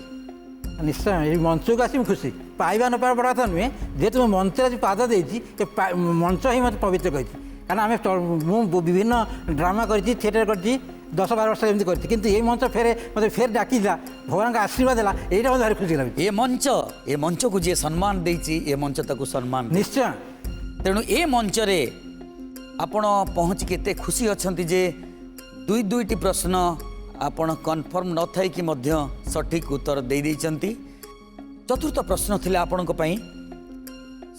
ନିଶ୍ଚୟ ଏଇ ମଞ୍ଚକୁ ଆସି ମୁଁ ଖୁସି। ପାଇବା ନ ପାଇବା ବଡ଼ କଥା ନୁହେଁ, ଯେହେତୁ ମୁଁ ମଞ୍ଚରେ ଆଜି ପାଦ ଦେଇଛି ମଞ୍ଚ ହିଁ ମୋତେ ପବିତ୍ର କରିଛି। କାରଣ ମୁଁ ବିଭିନ୍ନ ଡ୍ରାମା କରିଛି, ଥିଏଟର କରିଛି, 10-12 ବର୍ଷ ଏମିତି କରିଛି, କିନ୍ତୁ ଏଇ ମଞ୍ଚ ମୋତେ ଫେର ଡାକିଲା, ଭଗବାନଙ୍କ ଆଶୀର୍ବାଦ ଦେଲା, ଏଇଟା ମୋତେ ଭାରି ଖୁସି ଲାଗୁଛି। ଏ ମଞ୍ଚକୁ ଯିଏ ସମ୍ମାନ ଦେଇଛି ଏ ମଞ୍ଚ ତାକୁ ସମ୍ମାନ ଦେଇଛି। ନିଶ୍ଚୟ ତେଣୁ ଏ ମଞ୍ଚରେ ଆପଣ ପହଞ୍ଚିକି ଏତେ ଖୁସି ଅଛନ୍ତି ଯେ ଦୁଇଟି ପ୍ରଶ୍ନ ଆପଣ କନଫର୍ମ ନଥାଇକି ମଧ୍ୟ ସଠିକ୍ ଉତ୍ତର ଦେଇଛନ୍ତି। ଚତୁର୍ଥ ପ୍ରଶ୍ନ ଥିଲା ଆପଣଙ୍କ ପାଇଁ,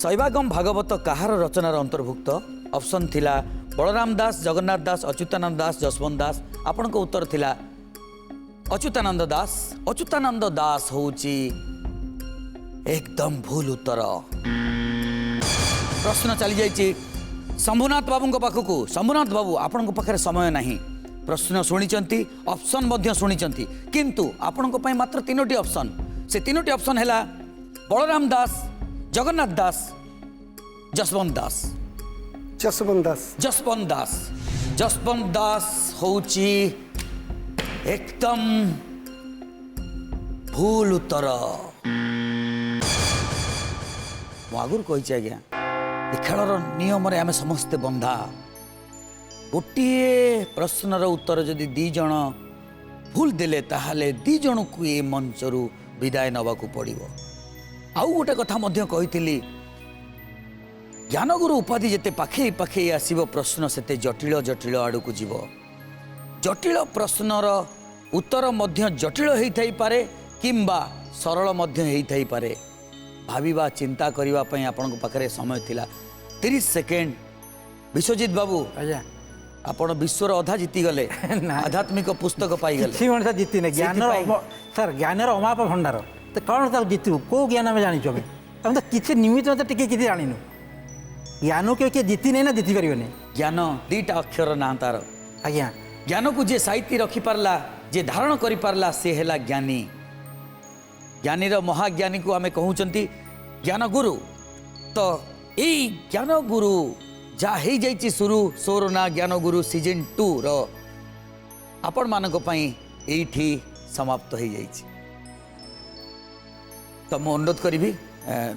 ଶୈବାଗମ ଭାଗବତ କାହାର ରଚନାର ଅନ୍ତର୍ଭୁକ୍ତ? ଅପସନ୍ ଥିଲା ବଳରାମ ଦାସ, ଜଗନ୍ନାଥ ଦାସ, ଅଚ୍ୟୁତାନନ୍ଦ ଦାସ, ଯଶବନ୍ତ ଦାସ। ଆପଣଙ୍କ ଉତ୍ତର ଥିଲା ଅଚ୍ୟୁତାନନ୍ଦ ଦାସ। ଅଚ୍ୟୁତାନନ୍ଦ ଦାସ ହେଉଛି ଏକଦମ ଭୁଲ ଉତ୍ତର। ପ୍ରଶ୍ନ ଚାଲି ଯାଇଛି ଶମ୍ଭୁନାଥ ବାବୁଙ୍କ ପାଖକୁ। ଶମ୍ଭୁନାଥ ବାବୁ, ଆପଣଙ୍କ ପାଖରେ ସମୟ ନାହିଁ। ପ୍ରଶ୍ନ ଶୁଣିଛନ୍ତି, ଅପସନ୍ ମଧ୍ୟ ଶୁଣିଛନ୍ତି, କିନ୍ତୁ ଆପଣଙ୍କ ପାଇଁ ମାତ୍ର 3ଟି ଅପସନ୍। ସେ 3ଟି ଅପସନ୍ ହେଲା ବଳରାମ ଦାସ, ଜଗନ୍ନାଥ ଦାସ, ଯଶବନ୍ତ ଦାସ। ଯଶବନ୍ତ ଦାସ। ଯଶବନ୍ତ ଦାସ। ଯଶବନ୍ତ ଦାସ ହେଉଛି ଏକଦମ ଭୁଲ ଉତ୍ତର। ମୁଁ ଆଗରୁ କହିଛି ଆଜ୍ଞା, ଏ ଖେଳର ନିୟମରେ ଆମେ ସମସ୍ତେ ବନ୍ଧା। ଗୋଟିଏ ପ୍ରଶ୍ନର ଉତ୍ତର ଯଦି 2 ଜଣ ଭୁଲ ଦେଲେ ତାହେଲେ 2 ଜଣକୁ ଏ ମଞ୍ଚରୁ ବିଦାୟ ନେବାକୁ ପଡ଼ିବ। ଆଉ ଗୋଟେ କଥା ମଧ୍ୟ କହିଥିଲି, ଜ୍ଞାନଗୁରୁ ଉପାଧି ଯେତେ ପାଖେଇ ପାଖେଇ ଆସିବ ପ୍ରଶ୍ନ ସେତେ ଜଟିଳ ଜଟିଳ ଆଡ଼କୁ ଯିବ। ଜଟିଳ ପ୍ରଶ୍ନର ଉତ୍ତର ମଧ୍ୟ ଜଟିଳ ହେଇଥାଇପାରେ କିମ୍ବା ସରଳ ମଧ୍ୟ ହେଇଥାଇପାରେ। ଭାବିବା ଚିନ୍ତା କରିବା ପାଇଁ ଆପଣଙ୍କ ପାଖରେ ସମୟ ଥିଲା 30 ସେକେଣ୍ଡ। ବିଶ୍ୱଜିତ ବାବୁ, ଆଜ୍ଞା ଆପଣ ବିଶ୍ୱର ଅଧା ଜିତିଗଲେ, ଆଧ୍ୟାତ୍ମିକ ପୁସ୍ତକ ପାଇଗଲେ। କିଛି ମଣିଷ ଜିତିନି। ସାର୍ ଜ୍ଞାନର ଅମାପ ଭଣ୍ଡାର, ତ କ'ଣ ତାକୁ ଜିତିବୁ? କେଉଁ ଜ୍ଞାନ ଆମେ ଜାଣିଛୁ? ଆମେ ତ କିଛି ନିମିତ୍ତ ଟିକେ କିଛି ଜାଣିନୁ। ଜ୍ଞାନକୁ କିଏ ଜିତି ନେଇ ନା ଜିତି ପାରିବନି। ଜ୍ଞାନ 2ଟା ଅକ୍ଷର ନାଁ ତାର। ଆଜ୍ଞା ଜ୍ଞାନକୁ ଯିଏ ସାଇତି ରଖିପାରିଲା, ଯିଏ ଧାରଣ କରିପାରିଲା, ସେ ହେଲା ଜ୍ଞାନୀ। ଜ୍ଞାନୀର ମହାଜ୍ଞାନୀକୁ ଆମେ କହୁଛନ୍ତି ଜ୍ଞାନଗୁରୁ। ତ ଏଇ ଜ୍ଞାନଗୁରୁ ଯାହା ହେଇଯାଇଛି ସୁରୁ ସୋର ନା ଜ୍ଞାନଗୁରୁ ସିଜନ୍ 2ର ଆପଣମାନଙ୍କ ପାଇଁ ଏଇଠି ସମାପ୍ତ ହେଇଯାଇଛି। ତ ମୁଁ ଅନୁରୋଧ କରିବି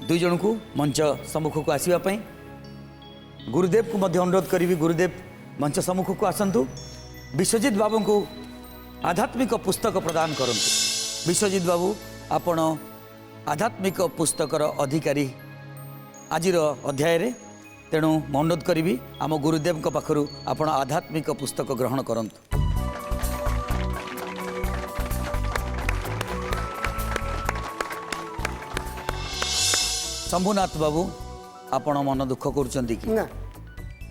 2 ଜଣଙ୍କୁ ମଞ୍ଚ ସମ୍ମୁଖକୁ ଆସିବା ପାଇଁ। ଗୁରୁଦେବକୁ ମଧ୍ୟ ଅନୁରୋଧ କରିବି, ଗୁରୁଦେବ ମଞ୍ଚ ସମ୍ମୁଖକୁ ଆସନ୍ତୁ। ବିଶ୍ୱଜିତ ବାବୁଙ୍କୁ ଆଧ୍ୟାତ୍ମିକ ପୁସ୍ତକ ପ୍ରଦାନ କରନ୍ତୁ। ବିଶ୍ୱଜିତ ବାବୁ, ଆପଣ ଆଧ୍ୟାତ୍ମିକ ପୁସ୍ତକର ଅଧିକାରୀ ଆଜିର ଅଧ୍ୟାୟରେ। ତେଣୁ ମୁଁ ଅନୁରୋଧ କରିବି ଆମ ଗୁରୁଦେବଙ୍କ ପାଖରୁ ଆପଣ ଆଧ୍ୟାତ୍ମିକ ପୁସ୍ତକ ଗ୍ରହଣ କରନ୍ତୁ। ଶମ୍ଭୁନାଥ ବାବୁ, ଆପଣ ମନ ଦୁଃଖ କରୁଛନ୍ତି କି? ନା,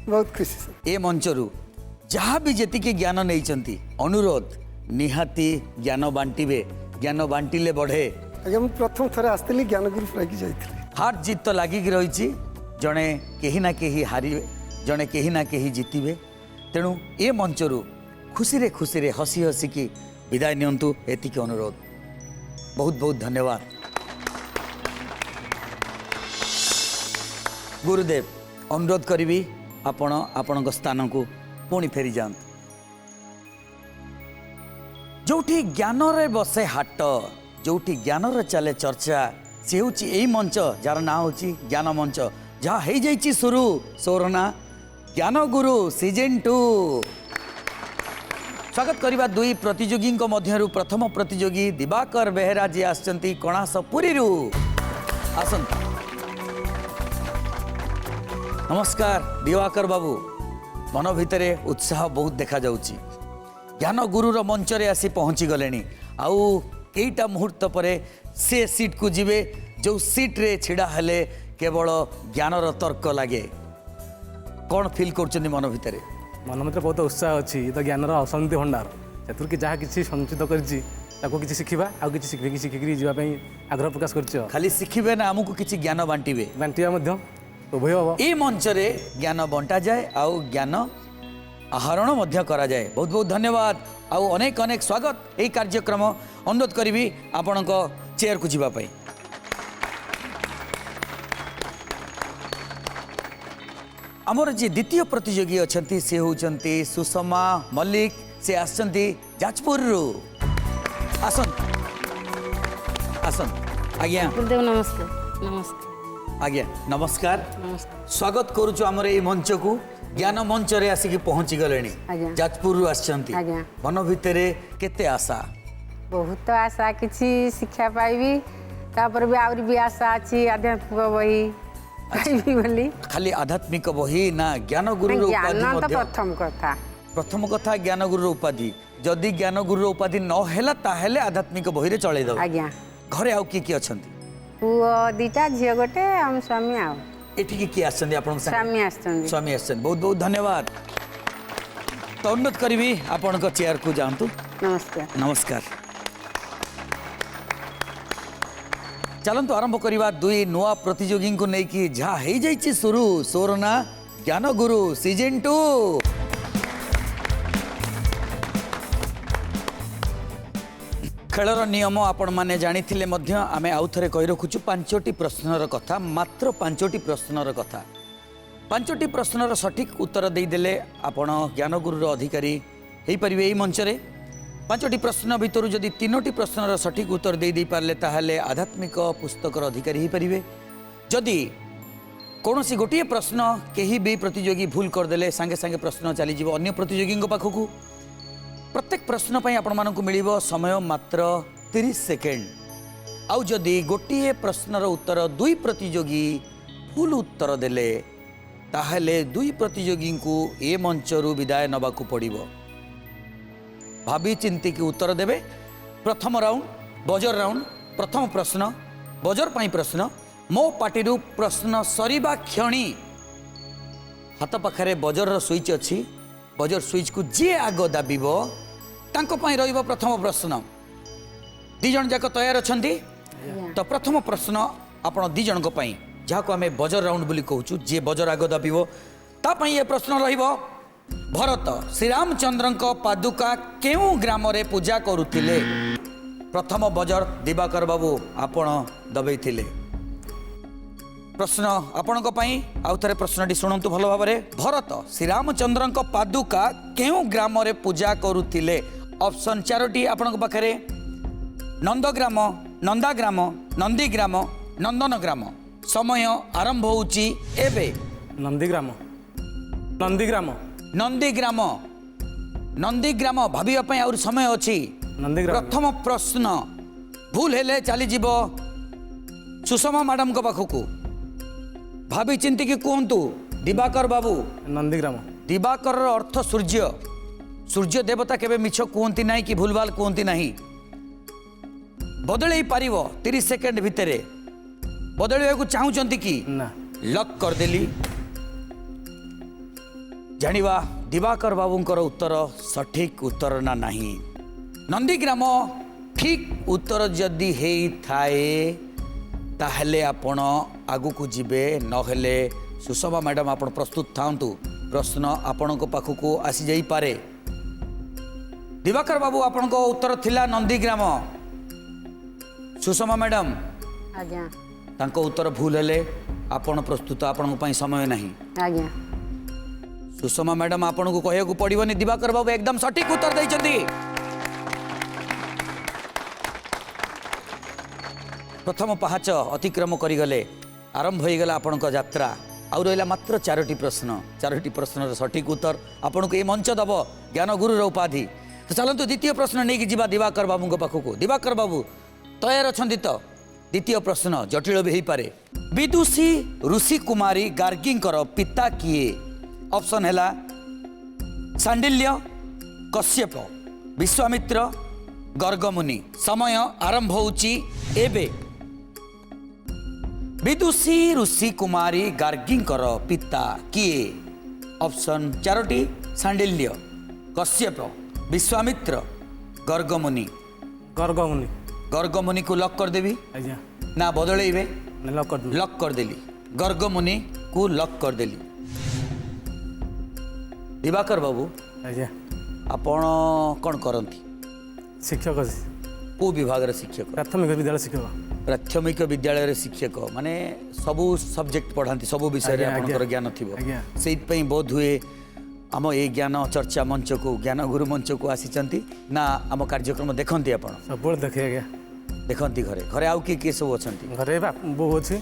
ବହୁତ ଖୁସି ସାର୍। ଏ ମଞ୍ଚରୁ ଯାହା ବି ଯେତିକି ଜ୍ଞାନ ନେଇଛନ୍ତି, ଅନୁରୋଧ ନିହାତି ଜ୍ଞାନ ବାଣ୍ଟିବେ। ଜ୍ଞାନ ବାଣ୍ଟିଲେ ବଢ଼େ। ଆଜ୍ଞା, ମୁଁ ପ୍ରଥମ ଥରେ ଆସିଥିଲି, ଜ୍ଞାନଗୁରୁ ପାଇକି ଯାଇଥିଲି। ହାର ଜିତ ତ ଲାଗିକି ରହିଛି। ଜଣେ କେହି ନା କେହି ହାରିବେ, ଜଣେ କେହି ନା କେହି ଜିତିବେ। ତେଣୁ ଏ ମଞ୍ଚରୁ ଖୁସିରେ ଖୁସିରେ ହସି ହସିକି ବିଦାୟ ନିଅନ୍ତୁ, ଏତିକି ଅନୁରୋଧ। ବହୁତ ବହୁତ ଧନ୍ୟବାଦ। ଗୁରୁଦେବ, ଅନୁରୋଧ କରିବି ଆପଣ ଆପଣଙ୍କ ସ୍ଥାନକୁ ପୁଣି ଫେରି ଯାଆନ୍ତୁ। ଯୋଉଠି ଜ୍ଞାନରେ ବସେ ହାଟ, ଯୋଉଠି ଜ୍ଞାନର ଚାଲେ ଚର୍ଚ୍ଚା, ସେ ହେଉଛି ଏଇ ମଞ୍ଚ ଯାହାର ନାଁ ହେଉଛି ଜ୍ଞାନ ମଞ୍ଚ। ଯାହା ହେଇଯାଇଛି ସୁରୁ ସୋର ନା ଜ୍ଞାନଗୁରୁ ସିଜନ୍ 2। ସ୍ୱାଗତ କରିବା 2 ପ୍ରତିଯୋଗୀଙ୍କ ମଧ୍ୟରୁ ପ୍ରଥମ ପ୍ରତିଯୋଗୀ ଦିବାକର ବେହେରା, ଯିଏ ଆସିଛନ୍ତି କଣାସ ପୁରୀରୁ। ଆସନ୍ତୁ। ନମସ୍କାର ଦିବାକର ବାବୁ। ମନ ଭିତରେ ଉତ୍ସାହ ବହୁତ ଦେଖାଯାଉଛି। ଜ୍ଞାନଗୁରୁର ମଞ୍ଚରେ ଆସି ପହଞ୍ଚିଗଲେଣି। ଆଉ କେଇଟା ମୁହୂର୍ତ୍ତ ପରେ ସେ ସିଟ୍କୁ ଯିବେ ଯେଉଁ ସିଟ୍ରେ ଛିଡ଼ା ହେଲେ କେବଳ ଜ୍ଞାନର ତର୍କ ଲାଗେ। କ'ଣ ଫିଲ୍ କରୁଛନ୍ତି ମନ ଭିତରେ? ମନ ଭିତରେ ବହୁତ ଉତ୍ସାହ ଅଛି। ତ ଜ୍ଞାନର ଅସନ୍ତି ଭଣ୍ଡାର, ସେଥିରୁ କି ଯାହା କିଛି ସଞ୍ଚିତ କରିଛି ତାକୁ କିଛି ଶିଖିବା, ଆଉ କିଛି ଶିଖିକିରି ଯିବା ପାଇଁ ଆଗ୍ରହ ପ୍ରକାଶ କରିଛି। ଖାଲି ଶିଖିବେ ନା ଆମକୁ କିଛି ଜ୍ଞାନ ବାଣ୍ଟିବେ? ବାଣ୍ଟିବା ମଧ୍ୟ ଉଭୟ ହେବ। ଏ ମଞ୍ଚରେ ଜ୍ଞାନ ବଣ୍ଟାଯାଏ ଆଉ ଜ୍ଞାନ आहरण मध्य करा जाए। बहुत बहुत धन्यवाद आउ अनेक अनेक स्वागत यही कार्यक्रम अनुरोध करी आपण चेयर को जीवाई। आमर जी द्वितीय प्रतियोगी अच्छा सी होती सुषमा मल्लिक से आसती जाजपुर आसन आसन आज्ञा गुरुदेव नमस्कार। नमस्कार आज्ञा नमस्कार नमस्कार। स्वागत करुचु आमर ये मंच को ज्ञान मंच रे आसिक पहुंची गले आज्ञा। जाजपुर आसचंती आज्ञा। मन भितर केते आशा बहुत आशा किसी शिक्षा पाइबी तापर भी आउरी भी आशा अच्छी आध्यात्मिक बही पाइबी बोली। खाली आध्यात्मिक बही ना ज्ञान गुरु ज्ञान तो उपाधि प्रथम कथा प्रथम कथा ज्ञान गुरु उपाधि जदि ज्ञान गुरु उपाधि न हैला ताहेले आध्यात्मिक बही रे चले दो। आज्ञा। घरे आउ की अछंती पुओ दीटा झियो गोटे हम स्वामी आउ एठी की आछंती आपन स्वामी आछंती स्वामी आछन बहुत बहुत धन्यवाद। तो अनुरोध करी आपण को चेयर को जानतु। नमस्कार। नमस्कार चलतु आरंभ करवा दुई नुआ प्रतियोगी को लेकिन जहाँ हो जाइए शुरू सोरना ज्ञान गुरु सीजन 2। खेलर नियम आपण माने जानी आमे आउ थे कही रखुचु 5टी प्रश्नर कथा मात्र 5टी प्रश्नर कथा 5टी प्रश्नर सठिक उत्तर देदेले आपण ज्ञान गुरुर अधिकारी हो पारे यही मंच रे 5टी प्रश्न भितर जदि 3टी प्रश्नर सठिक उत्तर दे पारे ताहले आध्यात्मिक पुस्तकर अधिकारी हो पारे। जदि कौन सी गोटे प्रश्न कहीं भी प्रतियोगी भूल करदे सांगे सांगे प्रश्न चलीज अन्य प्रतियोगी पाखक प्रत्येक प्रश्न पर आपण मानक मिल समय मात्र 30 सेकेंड। आउ जदि गोटे प्रश्नर उत्तर दुई प्रतियोगी भूल उत्तर देले ताहले दुई प्रतियोगी को ए मंचरू विदाय नबाकू पड़िबो। भाभी चिंती की उत्तर देवे। प्रथम राउंड बजर राउंड प्रथम प्रश्न बजर पाई प्रश्न मो पार्टी प्रश्न सरीबा क्षणी हाथ पाखरे बजर स्विच अच्छी बजर स्विच को जी आग दाबिब तांको पाई रहिबो प्रथम प्रश्न। दी जन जाक तैयार अछंती तो प्रथम प्रश्न आपण दी जन को पाई जहाँ को आमे बजर राउंड बोली कहूचु जे बजर आग दाबिब ता पाई ये प्रश्न रहिबो भरत श्रीरामचंद्र पादुका केउ ग्राम रे पूजा करुथिले। प्रथम बजर दिवाकर बाबू आपण दबई थिले। प्रश्न आपण आउ थे प्रश्नटी शुणु भल भाव भरत श्रीरामचंद्र पादुका केउ ग्राम रे पूजा करुथिले। ऑप्शन 4टी आपण पाखरे नंदग्राम नंदाग्राम नंदीग्राम नंदनग्राम। समय आरंभ होउची एबे। नंदीग्राम नंदीग्राम नंदीग्राम नंदीग्राम भाविबा आउर समय अछि। नंदीग्राम प्रथम प्रश्न भूल हेले चली जीव सुषमा मैडम को पाखकू भाभी चिंती की कहतु। दिवाकर बाबू नंदीग्राम दिवाकर अर्थ सूर्य सूर्य देवता केबे मिछ कहती ना कि भूलभाल कहती ना बदल पार 30 सेकेंड भितर बदल चाहूँगी कि ना लक करदेली। जानिबा दिवाकर बाबूंकर उत्तर सठिक उत्तर ना नहीं। नंदीग्राम ठीक उत्तर जदि हे थाए ताहले आपण आगु को जीवे नहेले सुषमा मैडम आपण प्रस्तुत थांतु। प्रश्न आपण को पाखकू आसी जाई पारे। दिवाकर बाबू आपण को उत्तर थिला नंदीग्राम। सुषमा मैडम आज्ञा तांको उत्तर भूल हेले आपण प्रस्तुत आपण पई समय नहीं। आज्ञा सुषमा मैडम आपण को कहया को पड़िबनी। दिवाकर बाबू एकदम सटीक उत्तर दैछंती। प्रथम पहाच अतिक्रम करिगले आरंभ हो गला आपण को यात्रा। आउ रहिला मात्र 4टी प्रश्न 4टी प्रश्नर सटीक उत्तर आपण को ए मंच दब ज्ञान गुरुर उपाधि। तो चलतु द्वितीय प्रश्न नहीं कि जीवा दिवाकर बाबू को पाखकू। दिवाकर बाबू तैयार अछंती तो। द्वितीय प्रश्न जटिल भी पारे। विदुषी ऋषि कुमारी गार्गींकर पिता किए। ऑप्शन हैला सांडिल्य कश्यप विश्वामित्र गर्गमुनि। समय आरंभ होउची एबे। विदुषी ऋषि कुमारी गार्गींकर पिता किए। ऑप्शन 4टी सांडिल्य कश्यप विश्वामित्र गर्गमुनि। गर्गमुनि गर्गमुनि को लक कर देवी आज्ञा ना बदलेबे। लक कर देली गर्गमुनि को लक कर देली। दिवाकर बाबू ଆଜ୍ଞା ଆପଣ କ'ଣ କରନ୍ତି? ଶିକ୍ଷକ କେଉଁ ବିଭାଗର ଶିକ୍ଷକ? ପ୍ରାଥମିକ ବିଦ୍ୟାଳୟ ଶିକ୍ଷକ ପ୍ରାଥମିକ ବିଦ୍ୟାଳୟରେ ଶିକ୍ଷକ ମାନେ ସବୁ ସବଜେକ୍ଟ ପଢ଼ାନ୍ତି, ସବୁ ବିଷୟରେ ଆଜ୍ଞା, ଆପଣଙ୍କର ଆଜ୍ଞା। ଜ୍ଞାନ ଥିବ। ଆଜ୍ଞା। ସେଇଥିପାଇଁ ବୋଧ ହୁଏ ଆମ ଏଇ ଜ୍ଞାନ ଚର୍ଚ୍ଚା ମଞ୍ଚକୁ ଜ୍ଞାନ ଗୁରୁ ମଞ୍ଚକୁ ଆସିଛନ୍ତି ନା ଆମ କାର୍ଯ୍ୟକ୍ରମ ଦେଖନ୍ତି ଆପଣ? ସବୁବେଳେ ଦେଖେ ଆଜ୍ଞା। ଦେଖନ୍ତି ଘରେ ଘରେ ଆଉ କିଏ କିଏ ସବୁ ଅଛନ୍ତି? ଘରେ ବୋଉ ଅଛି,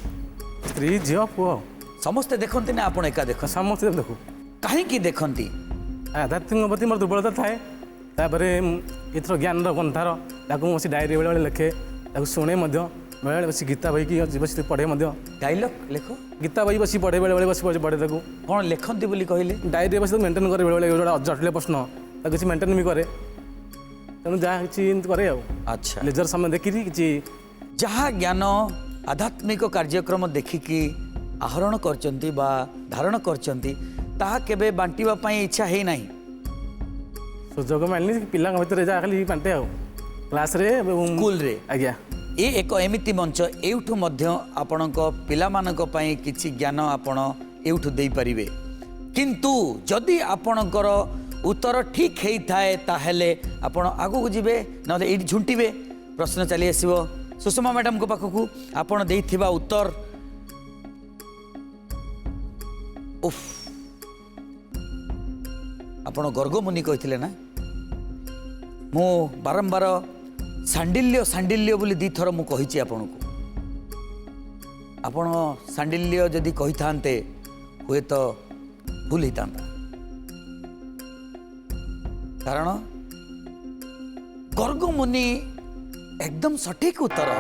ସ୍ତ୍ରୀ ଝିଅ ପୁଅ ସମସ୍ତେ ଦେଖନ୍ତି ନା ଆପଣ ଏକା ଦେଖନ୍ତି? ସମସ୍ତେ ଦେଖୁ। କାହିଁକି ଦେଖନ୍ତି? ଆଧ୍ୟାତ୍ମିକ ପ୍ରତି ମୋର ଦୁର୍ବଳତା ଥାଏ। ତାପରେ ଏଥର ଜ୍ଞାନର ଗନ୍ଧାର ତାକୁ ମୁଁ ବସି ଡାଏରୀ ବେଳେବେଳେ ଲେଖେ, ତାକୁ ଶୁଣେ ମଧ୍ୟ, ବେଳେବେଳେ ବସି ଗୀତା ବହିକି ବସି ପଢ଼େ ମଧ୍ୟ। ଡାଇଲଗ ଲେଖ? ଗୀତା ବହି ବସି ପଢ଼େ, ବେଳେବେଳେ ବସି ପଢ଼େ ତାକୁ। କ'ଣ ଲେଖନ୍ତି ବୋଲି କହିଲେ? ଡାଏରୀରେ ବସି ତାକୁ ମେଣ୍ଟେନ୍ କରେ, ବେଳେବେଳେ ଯେଉଁଟା ଜଟିଳ ପ୍ରଶ୍ନ ତାକୁ କିଛି ମେଣ୍ଟେନ୍ ବି କରେ। ତେଣୁ ଯାହା କିଛି ଏମିତି କରେ ଆଉ। ଆଚ୍ଛା, ଲେଜର ସମୟ ଦେଖିକି କିଛି ଯାହା ଜ୍ଞାନ ଆଧ୍ୟାତ୍ମିକ କାର୍ଯ୍ୟକ୍ରମ ଦେଖିକି ଆହରଣ କରିଛନ୍ତି ବା ଧାରଣ କରିଛନ୍ତି ତାହା କେବେ ବାଣ୍ଟିବା ପାଇଁ ଇଚ୍ଛା ହେଇନାହିଁ? ସୁଯୋଗ ମିଳିନି, ପିଲାଙ୍କ ଭିତରେ ଯାହା ଖାଲି ବାଣ୍ଟେ ଆଉ କ୍ଲାସ୍ରେ ସ୍କୁଲରେ। ଆଜ୍ଞା। ଏ ଏକ ଏମିତି ମଞ୍ଚ, ଏଇଠୁ ମଧ୍ୟ ଆପଣଙ୍କ ପିଲାମାନଙ୍କ ପାଇଁ କିଛି ଜ୍ଞାନ ଆପଣ ଏଇଠୁ ଦେଇପାରିବେ। କିନ୍ତୁ ଯଦି ଆପଣଙ୍କର ଉତ୍ତର ଠିକ୍ ହେଇଥାଏ ତାହେଲେ ଆପଣ ଆଗକୁ ଯିବେ, ନହେଲେ ଏଇଠି ଝୁଣ୍ଟିବେ। ପ୍ରଶ୍ନ ଚାଲି ଆସିବ ସୁଷମା ମ୍ୟାଡ଼ାମଙ୍କ ପାଖକୁ। ଆପଣ ଦେଇଥିବା ଉତ୍ତର ଉଫ୍, ଆପଣ ଗର୍ଗମୁନି କହିଥିଲେ ନା? ମୁଁ ବାରମ୍ବାର ସାଣ୍ଡିଲ୍ୟ ସାଣ୍ଡିଲ୍ୟ ବୋଲି ଦୁଇଥର ମୁଁ କହିଛି ଆପଣଙ୍କୁ। ଆପଣ ସାଣ୍ଡିଲ୍ୟ ଯଦି କହିଥାନ୍ତେ ହୁଏତ ଭୁଲ ହେଇଥାନ୍ତା, କାରଣ ଗର୍ଗମୁନି ଏକଦମ ସଠିକ ଉତ୍ତର।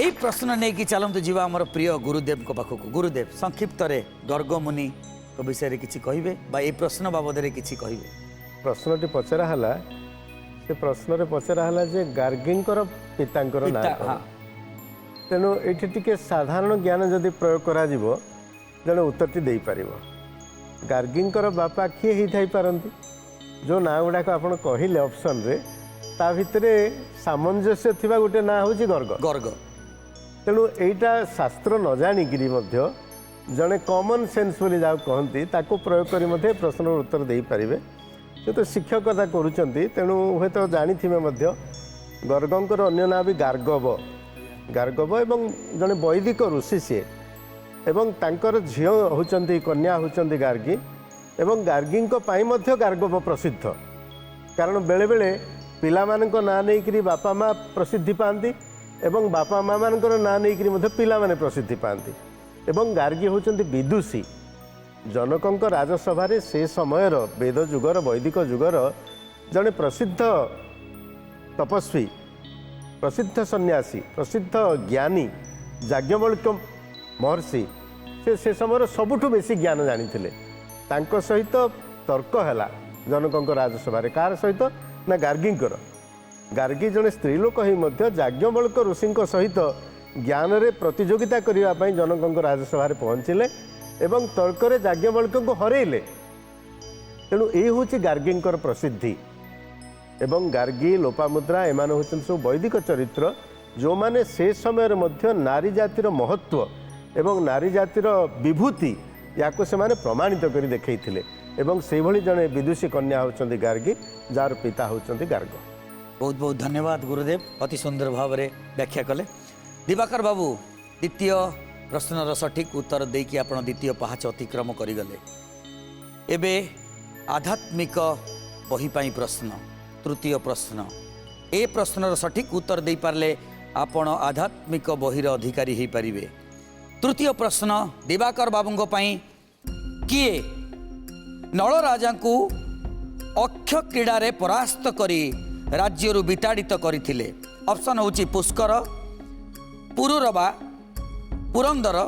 এই প্রশ্ন নেই চালন্তু যা আমার প্রিয় গুরুদেব পাখক। গুরুদেব সংক্ষিপ্তরে গর্গমুনিଙ୍କ বিষয়ে কিছু কহিবে বা এই প্রশ্ন বাবদরে কিছু কহিবে? ପ୍ରଶ୍ନଟି ପଚରା ହେଲା, ସେ ପ୍ରଶ୍ନରେ ପଚରା ହେଲା ଯେ ଗାର୍ଗୀଙ୍କର ପିତାଙ୍କର ନାଁ ପିତା, କ'ଣ? ହଁ। ତେଣୁ ଏଇଠି ଟିକେ ସାଧାରଣ ଜ୍ଞାନ ଯଦି ପ୍ରୟୋଗ କରାଯିବ ଜଣେ ଉତ୍ତରଟି ଦେଇପାରିବ। ଗାର୍ଗୀଙ୍କର ବାପା କିଏ ହେଇଥାଇପାରନ୍ତି? ଯେଉଁ ନାଁ ଗୁଡ଼ାକ ଆପଣ କହିଲେ ଅପସନରେ, ତା ଭିତରେ ସାମଞ୍ଜସ୍ୟ ଥିବା ଗୋଟେ ନାଁ ହେଉଛି ଗର୍ଗ। ଗର୍ଗ। ତେଣୁ ଏଇଟା ଶାସ୍ତ୍ର ନ ଜାଣିକିରି ମଧ୍ୟ ଜଣେ କମନ୍ ସେନ୍ସ ବୋଲି ଯାହାକୁ କହନ୍ତି ତାକୁ ପ୍ରୟୋଗ କରି ମଧ୍ୟ ଏ ପ୍ରଶ୍ନର ଉତ୍ତର ଦେଇପାରିବେ। ସେ ତ ଶିକ୍ଷକତା କରୁଛନ୍ତି, ତେଣୁ ହୁଏତ ଜାଣିଥିବେ ମଧ୍ୟ ଗର୍ଗଙ୍କର ଅନ୍ୟ ନାଁ ବି ଗାର୍ଗବ। ଗାର୍ଗବ ଏବଂ ଜଣେ ବୈଦିକ ଋଷି ସିଏ, ଏବଂ ତାଙ୍କର ଝିଅ ହେଉଛନ୍ତି, କନ୍ୟା ହେଉଛନ୍ତି ଗାର୍ଗୀ। ଏବଂ ଗାର୍ଗୀଙ୍କ ପାଇଁ ମଧ୍ୟ ଗାର୍ଗବ ପ୍ରସିଦ୍ଧ, କାରଣ ବେଳେବେଳେ ପିଲାମାନଙ୍କ ନାଁ ନେଇକରି ବାପା ମା ପ୍ରସିଦ୍ଧି ପାଆନ୍ତି ଏବଂ ବାପା ମା ମାନଙ୍କର ନାଁ ନେଇକରି ମଧ୍ୟ ପିଲାମାନେ ପ୍ରସିଦ୍ଧି ପାଆନ୍ତି। ଏବଂ ଗାର୍ଗୀ ହେଉଛନ୍ତି ବିଦୁଷୀ। ଜନକଙ୍କ ରାଜସଭାରେ ସେ ସମୟର ବେଦ ଯୁଗର, ବୈଦିକ ଯୁଗର ଜଣେ ପ୍ରସିଦ୍ଧ ତପସ୍ୱୀ, ପ୍ରସିଦ୍ଧ ସନ୍ନ୍ୟାସୀ, ପ୍ରସିଦ୍ଧ ଜ୍ଞାନୀ ଯାଜ୍ଞବଲ୍କ୍ୟ ମହର୍ଷି, ସେ ସମୟର ସବୁଠୁ ବେଶୀ ଜ୍ଞାନ ଜାଣିଥିଲେ। ତାଙ୍କ ସହିତ ତର୍କ ହେଲା ଜନକଙ୍କ ରାଜସଭାରେ। କାହାର ସହିତ? ନା ଗାର୍ଗୀଙ୍କର। ଗାର୍ଗୀ ଜଣେ ସ୍ତ୍ରୀ ଲୋକ ହେଇ ମଧ୍ୟ ଯାଜ୍ଞବଲ୍କ୍ୟ ଋଷିଙ୍କ ସହିତ ଜ୍ଞାନରେ ପ୍ରତିଯୋଗିତା କରିବା ପାଇଁ ଜନକଙ୍କ ରାଜସଭାରେ ପହଞ୍ଚିଲେ ଏବଂ ତର୍କରେ ଯାଜ୍ଞବଲ୍କ୍ୟଙ୍କୁ ହରେଇଲେ। ତେଣୁ ଏ ହେଉଛି ଗାର୍ଗୀଙ୍କର ପ୍ରସିଦ୍ଧି। ଏବଂ ଗାର୍ଗୀ, ଲୋପାମୁଦ୍ରା ଏମାନେ ହେଉଛନ୍ତି ସବୁ ବୈଦିକ ଚରିତ୍ର, ଯେଉଁମାନେ ସେ ସମୟରେ ମଧ୍ୟ ନାରୀ ଜାତିର ମହତ୍ଵ ଏବଂ ନାରୀ ଜାତିର ବିଭୂତି ୟାକୁ ସେମାନେ ପ୍ରମାଣିତ କରି ଦେଖାଇଥିଲେ। ଏବଂ ସେଇଭଳି ଜଣେ ବିଦୁଷୀ କନ୍ୟା ହେଉଛନ୍ତି ଗାର୍ଗୀ, ଯାହାର ପିତା ହେଉଛନ୍ତି ଗାର୍ଗ। ବହୁତ ବହୁତ ଧନ୍ୟବାଦ ଗୁରୁଦେବ, ଅତି ସୁନ୍ଦର ଭାବରେ ବ୍ୟାଖ୍ୟା କଲେ। ଦିବାକର ବାବୁ, ଦ୍ୱିତୀୟ ପ୍ରଶ୍ନର ସଠିକ୍ ଉତ୍ତର ଦେଇକି ଆପଣ ଦ୍ୱିତୀୟ ପାହାଚ ଅତିକ୍ରମ କରିଗଲେ। ଏବେ ଆଧ୍ୟାତ୍ମିକ ବହି ପାଇଁ ପ୍ରଶ୍ନ, ତୃତୀୟ ପ୍ରଶ୍ନ। ଏ ପ୍ରଶ୍ନର ସଠିକ୍ ଉତ୍ତର ଦେଇପାରିଲେ ଆପଣ ଆଧ୍ୟାତ୍ମିକ ବହିର ଅଧିକାରୀ ହୋଇପାରିବେ। ତୃତୀୟ ପ୍ରଶ୍ନ ଦିବାକର ବାବୁଙ୍କ ପାଇଁ, କିଏ ନଳରାଜାଙ୍କୁ ଅକ୍ଷ କ୍ରୀଡ଼ାରେ ପରାସ୍ତ କରି ରାଜ୍ୟରୁ ବିତାଡ଼ିତ କରିଥିଲେ? ଅପସନ୍ ହେଉଛି ପୁଷ୍କର, ପୁରୁରବା, ପୁରନ୍ଦର,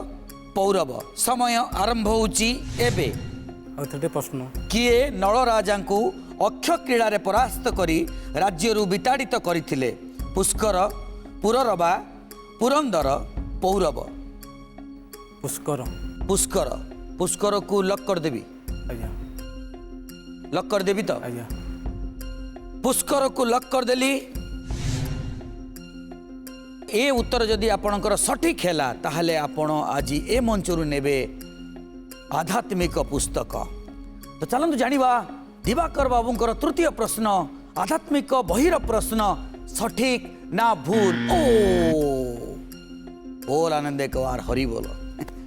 ପୌରବ। ସମୟ ଆରମ୍ଭ ହେଉଛି ଏବେ। ଆଉ ଥରେ ପ୍ରଶ୍ନ। କିଏ ନଳରାଜାଙ୍କୁ ଅକ୍ଷ କ୍ରୀଡ଼ାରେ ପରାସ୍ତ କରି ରାଜ୍ୟରୁ ବିତାଡ଼ିତ କରିଥିଲେ? ପୁଷ୍କର, ପୁରରବା, ପୁରନ୍ଦର, ପୌରବ। ପୁଷ୍କର। ପୁଷ୍କର। ପୁଷ୍କରକୁ ଲକ୍ କରିଦେବି? ଆଜ୍ଞା ଲକ୍ କରିଦେବି ତ? ଆଜ୍ଞା। ପୁଷ୍କରକୁ ଲକ୍ କରିଦେଲି। ଏ ଉତ୍ତର ଯଦି ଆପଣଙ୍କର ସଠିକ୍ ହେଲା ତାହେଲେ ଆପଣ ଆଜି ଏ ମଞ୍ଚରୁ ନେବେ आध्यात्मिक पुस्तक। तो चलतु जानिबा दिवाकर बाबूंकर तृतीय प्रश्न आध्यात्मिक बहिर प्रश्न सठिक ना भूल। ओ बोल आनंद एक बार हरि बोल।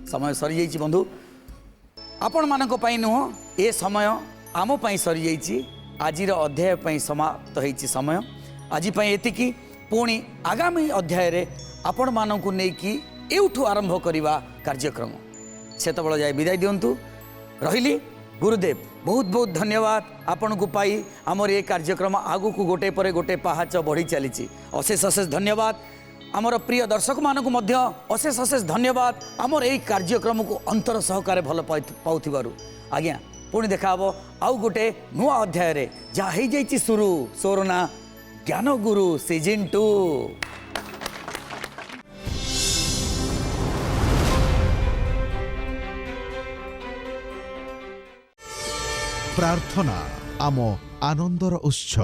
समय सरी जाइए बंधु आपण मानक पई नुह ए समय आम पई सरी जाइए। आजिर अध्याय पई समाप्त होइछि समय आज पई एतिकी पुणी आगामी अध्याय रे आपण मानकु नेकी एउठु आरंभ करिवा कार्यक्रम सेतबेला जाय विदाय दियंतु रहिली। गुरुदेव बहुत बहुत धन्यवाद आपण को पाई आमर ये कार्यक्रम आगु को गोटे पर गोटे पहाच बढ़ी चली। अशेष अशेष धन्यवाद आमर प्रिय दर्शक मानक मध्य अशेष अशेष धन्यवाद आमर यही कार्यक्रम को अंतर सहकार भल पाउथिबारु। आज्ञा पुणी देखा आउ गोटे नुआ अध्याय रे जहाँ हो जाइए शुरू सोरना ज्ञान गुरु सीजन 2। प्रार्थना आम आनंदर उत्स।